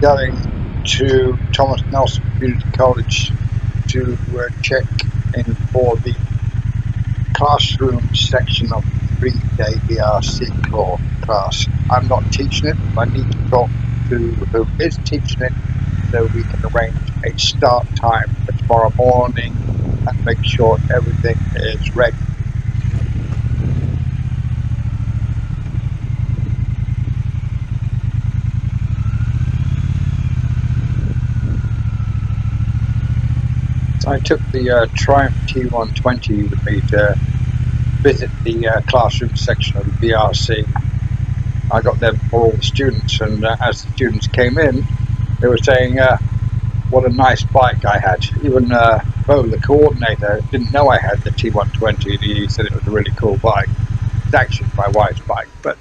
going to Thomas Nelson Community College to check in for the classroom section of the 3-day BRC class. I'm not teaching it. I need to talk to who is teaching it so we can arrange a start time for tomorrow morning and make sure everything is ready. I took the Triumph T120 with me to visit the classroom section of the BRC. I got there before all the students, and as the students came in, they were saying what a nice bike I had. Even Bo, the coordinator, didn't know I had the T120, and he said it was a really cool bike. It's actually my wife's bike, but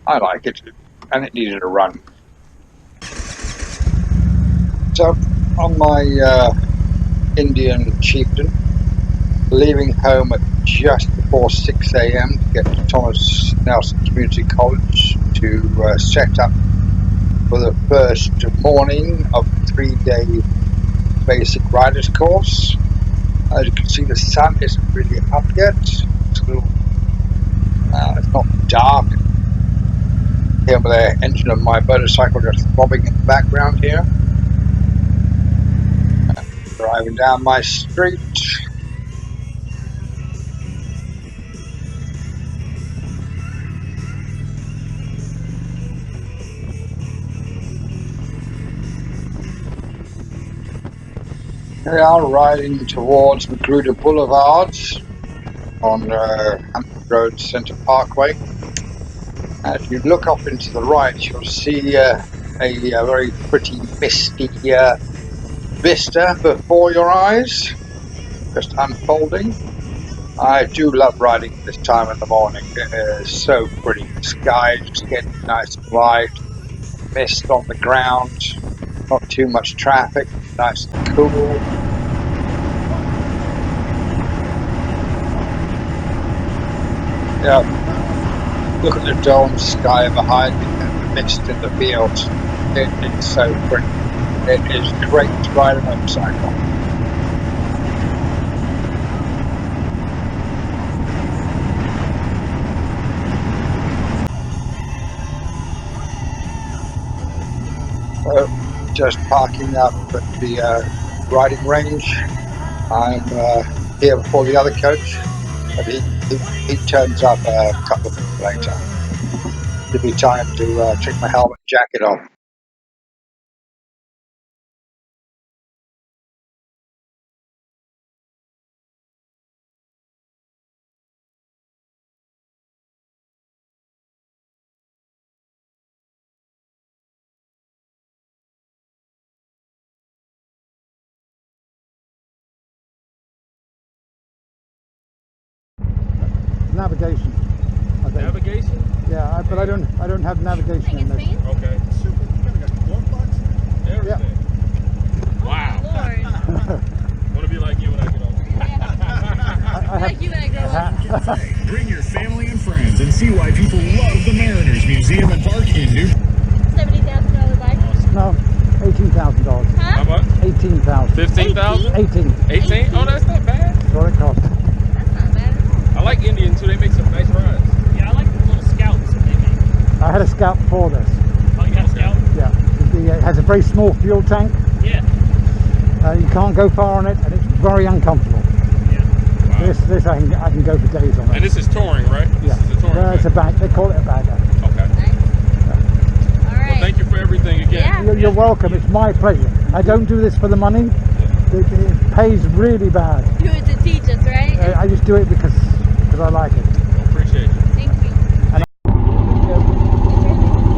I like it, and it needed a run. So, on my Indian chieftain, leaving home at just before 6 a.m. to get to Thomas Nelson Community College to set up for the first morning of the 3-day basic riders course. As you can see, the sun isn't really up yet. It's a little, it's not dark. Hear the engine of my motorcycle just throbbing in the background here. Driving down my street. We are riding towards Magruder Boulevard on Hampton Road Centre Parkway. As you look up into the right, you'll see a very pretty misty vista before your eyes, just unfolding. I do love riding this time in the morning. It is so pretty. The sky just getting nice and light, mist on the ground, not too much traffic, nice and cool. Yeah, look at the dome sky behind me and the mist in the fields. It is so pretty. It is great to ride a motorcycle. So, just parking up at the riding range. I'm here before the other coach, but he turns up a couple of minutes later. Give me time to take my helmet and jacket off. Navigation. I think. Navigation? Yeah, but I don't have navigation in this. Okay. Super. You got a glove box? Everything. Yeah. Wow. Lord. Want to be like you when I get older. I Like you when I grow up. Bring your family and friends and see why people love the Mariners Museum and Park in New. $70,000 bike. No, $18,000. Huh? How much? $18,000. 15,000? 18. 18? Oh, that's not bad. That's what it cost. That's not bad at all. I like Indian too. They make some nice rides. Yeah, I like the little scouts that they make. I had a Scout before this. Oh, you got a scout? Yeah. It has a very small fuel tank. Yeah. You can't go far on it, and it's very uncomfortable. Yeah. Wow. This I can go for days on it. And this is touring, right? Yeah. This is a touring Well, it's a bike. bag. They call it a bagger. Okay. Nice. All right. Well, thank you for everything again. Yeah. You're welcome. It's my pleasure. I don't do this for the money. It pays really bad. Do it to teach us, right? I just do it because I like it. Appreciate you. Thank you.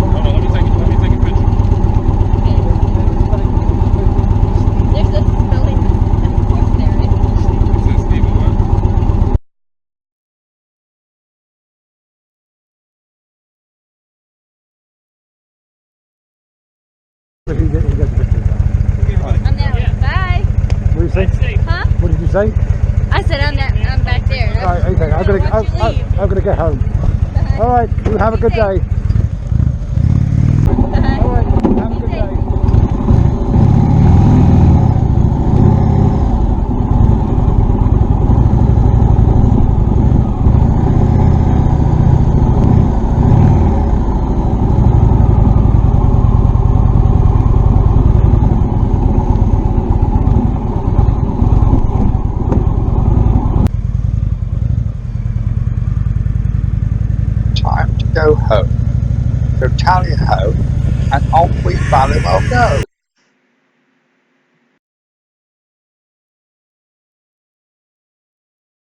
Hold on, let me take a picture. There's a spelling course there, right? It says Stephen what? He gets a picture of that. I'm there. Bye. What did you say? Safe. Huh? What did you say? I said I'm back there. Right, okay, I'm gonna get home. Bye. All right, you have a good day. Bye. All right. Have a good day. Time to go home. So tally ho, and off we bally well go.